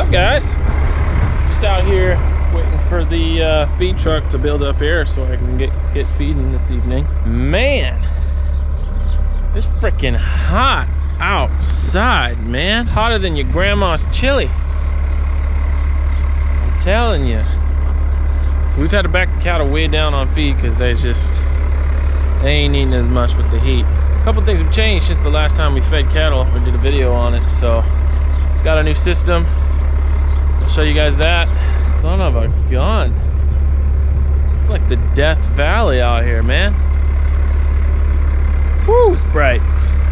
up, guys? Just out here waiting for the feed truck to build up air so I can get feeding this evening. Man, it's freaking hot outside, man. Hotter than your grandma's chili. I'm telling you. So we've had to back the cattle way down on feed because they ain't eating as much with the heat. A couple things have changed since the last time we fed cattle or did a video on it. So got a new system. I'll show you guys that. Son of a gun. It's like the Death Valley out here, man. Woo, it's bright.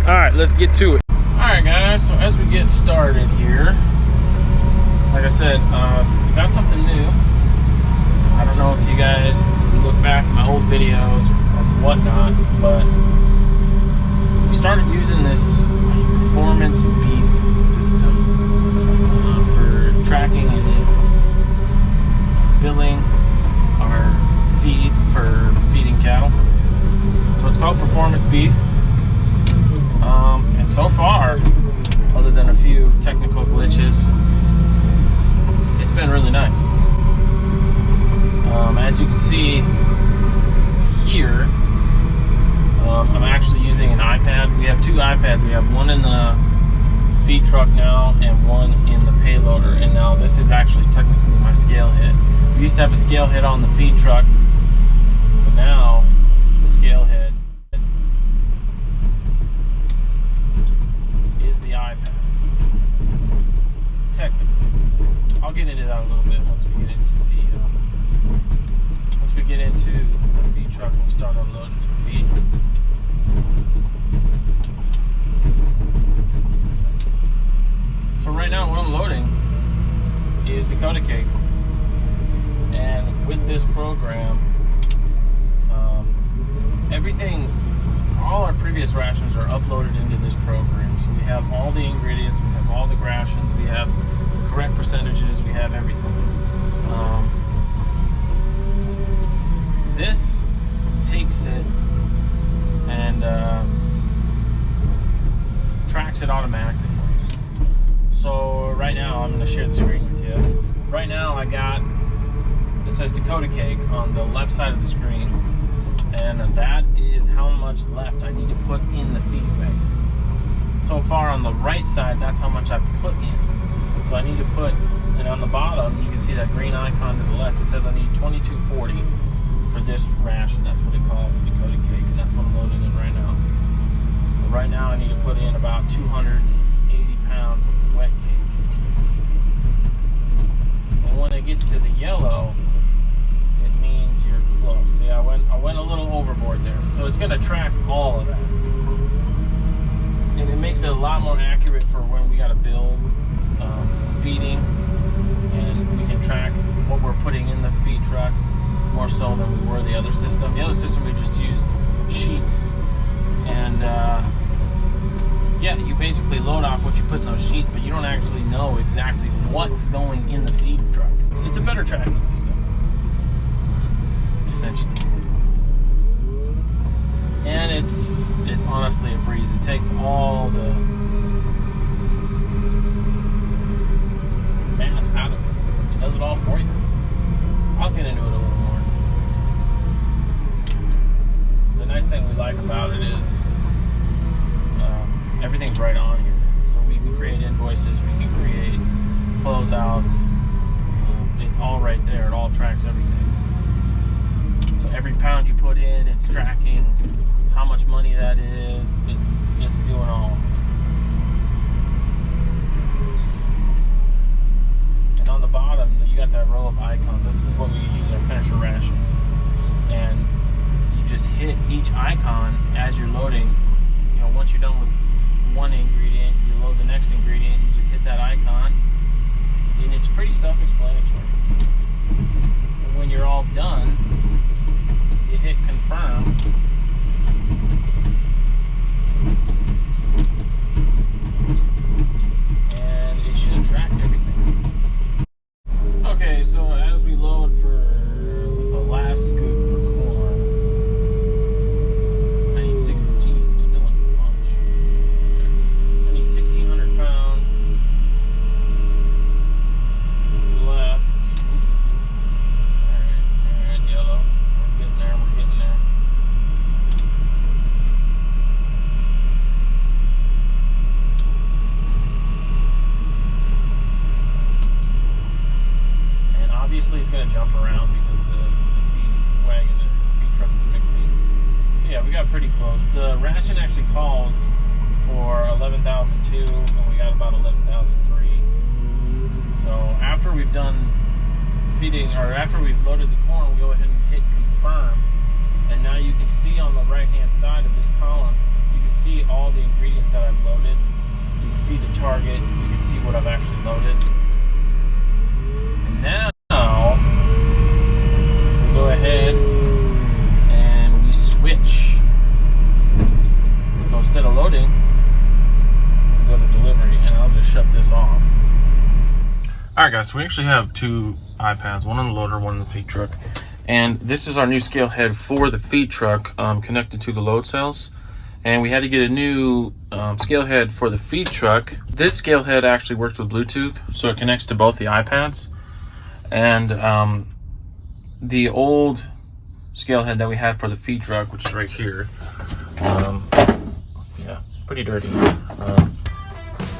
All right, let's get to it. All right, guys, so as we get started here, like I said, we got something new. I don't know if you guys look back at my old videos or whatnot, but we started using this Performance Beef system for tracking and billing our feed for feeding cattle. So it's called Performance Beef. And so far, other than a few technical glitches, it's been really nice. As you can see here, I'm actually using an iPad. We have two iPads. We have one in the feed truck now and one in the payloader. And now this is actually technically my scale head. We used to have a scale head on the feed truck, but now the scale head is the iPad. Technically. I'll get into that a little bit once we get into the feed truck and we start unloading some feed. So right now what I'm loading is Dakota cake, and with this program, all our previous rations are uploaded into this program. So we have all the ingredients, we have all the rations, we have the correct percentages, we have everything. This takes it and tracks it automatically for you. So right now, I'm going to share the screen with you. Right now it says Dakota cake on the left side of the screen, and that is how much left I need to put in the feed bag. So far on the right side, that's how much I've put in. So I need to put, and on the bottom, you can see that green icon to the left. It says I need 2240 for this ration. That's what it calls a Dakota cake, and that's what I'm loading in right now. So right now I need to put in about 280 pounds of wet cake. And when it gets to the yellow, it means you're close. See, I went a little overboard there. So it's going to track all of that. And it makes it a lot more accurate for when we got to build feeding, and we can track what we're putting in the feed truck more so than we were the other system. The other system we just used sheets, and yeah, you basically load off what you put in those sheets, but you don't actually know exactly what's going in the feed truck. It's a better tracking system, essentially. And it's honestly a breeze. It takes all the math out of it. It does it all for you. I'll get into it a little more. The nice thing we like about it is everything's right on here. So we can create invoices, we can create closeouts. It's all right there. It all tracks everything. So every pound you put in, it's tracking how much money that is. It's doing all. And on the bottom, you got that row of icons. This is what we use our finisher ration. And you just hit each icon as you're loading. You know, once you're done with one ingredient, you load the next ingredient, you just hit that icon, and it's pretty self-explanatory. And when you're all done, you hit confirm, and it should track everything. Okay, so as we load for this the last scoop for corn, I need 60 G's. I'm spilling a bunch. I need 1,600 pounds obviously it's going to jump around because the feed wagon and the feed truck is mixing. But yeah, we got pretty close. The ration actually calls for 11,002, and we got about 11,003. So after we've done feeding, or after we've loaded the corn, we go ahead and hit confirm, and now you can see on the right hand side of this column, you can see all the ingredients that I've loaded. You can see the target, you can see what I've actually loaded. And now we'll go ahead and we switch. So instead of loading, we'll go to delivery, and I'll just shut this off. Alright guys, so we actually have two iPads, one on the loader, one on the feed truck. And this is our new scale head for the feed truck, connected to the load cells. And we had to get a new scale head for the feed truck. This scale head actually works with Bluetooth, so it connects to both the iPads. And the old scale head that we had for the feed truck, which is right here, yeah, pretty dirty,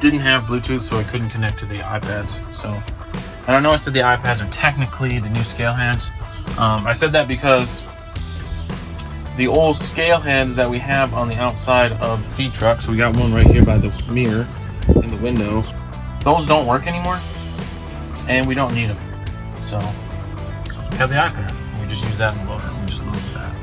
didn't have Bluetooth, so it couldn't connect to the iPads. So, and I know I said the iPads are technically the new scale heads. I said that because the old scale heads that we have on the outside of the feed truck, so we got one right here by the mirror in the window, those don't work anymore, and we don't need them. So we have the iPad, and we just use that in the loader, and we just load with that.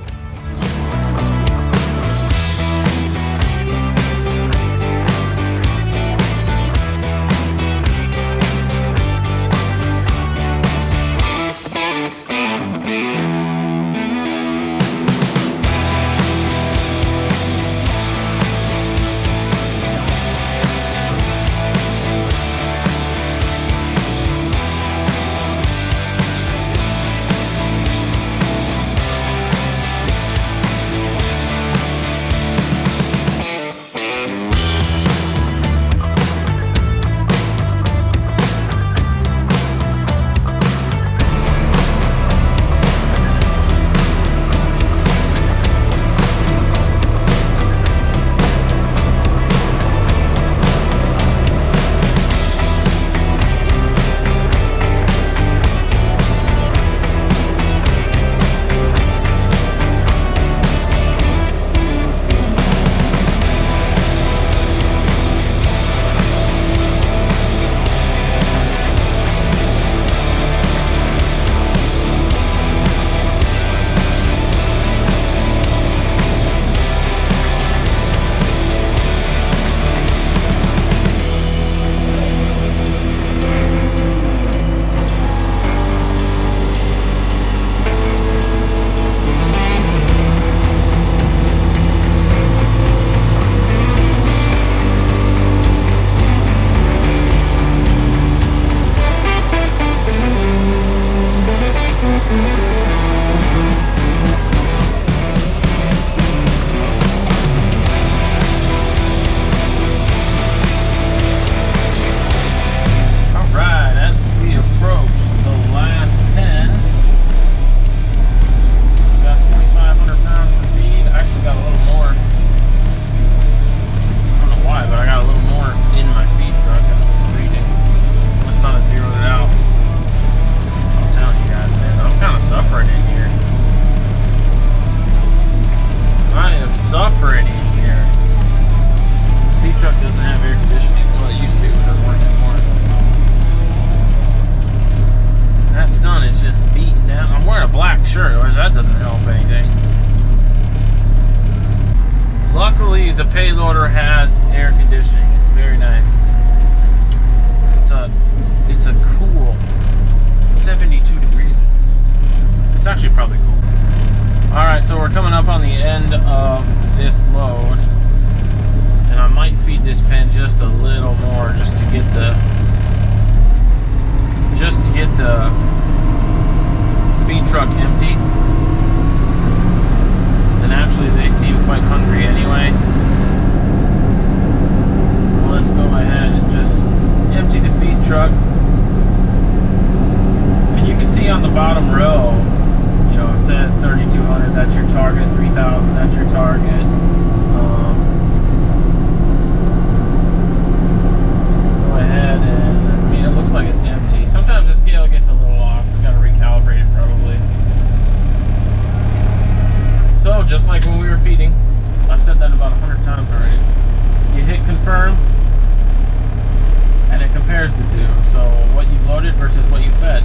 versus what you fed.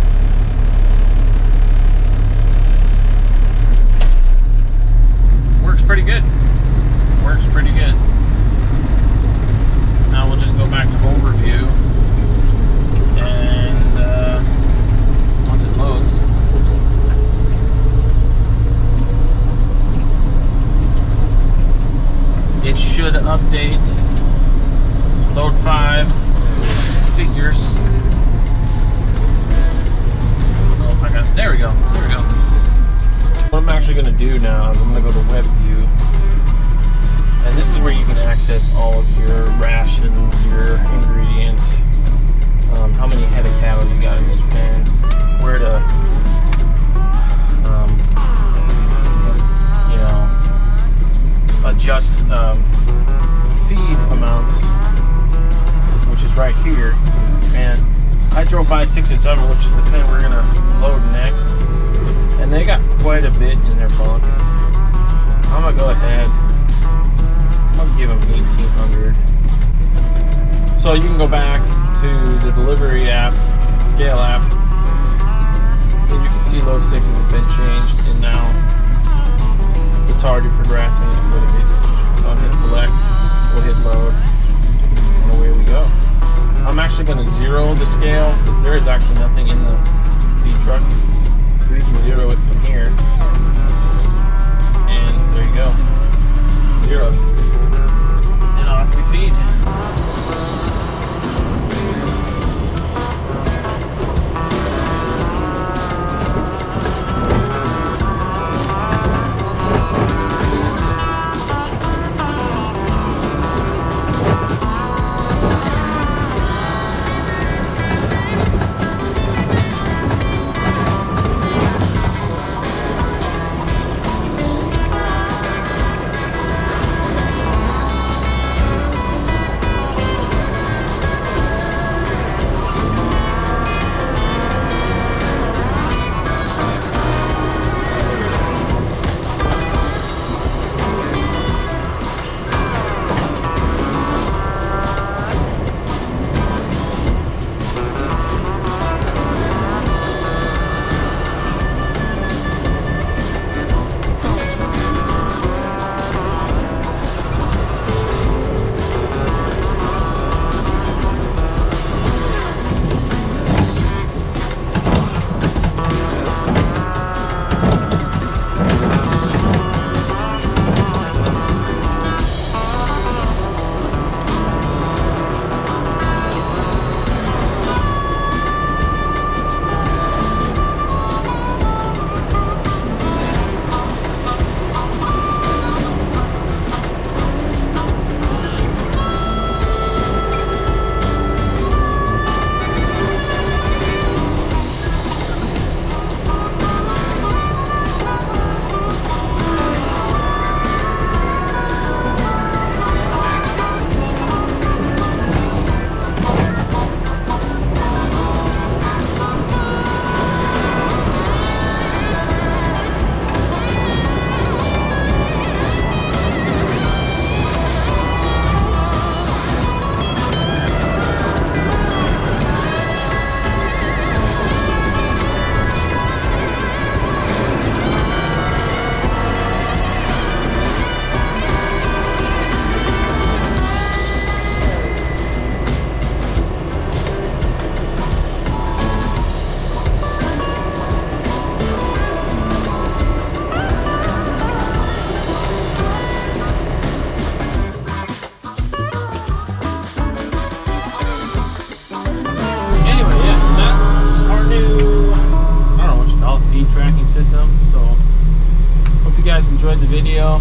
Works pretty good. Works pretty good. Now we'll just go back to overview, and once it loads, it should update load 5 figures. Oh, I got it. There we go. There we go. What I'm actually going to do now is I'm going to go to web view, and this is where you can access all of your rations, your ingredients, how many head of cattle you got in each pen, where to adjust feed amounts, which is right here. And I drove by 6 and 7, which is the pen we're gonna load next, and they got quite a bit in their bunk. I'm gonna go ahead, I'll give them 1,800. So you can go back to the delivery app, scale app, and you can see load 6 has been changed, and now the target for grassing is what it is. So I'll hit select, we'll hit load, and away we go. I'm actually going to zero the scale because there is actually nothing in the feed truck. So we can zero it from here, and there you go, zeroed, and off we feed. Tracking system. So hope you guys enjoyed the video.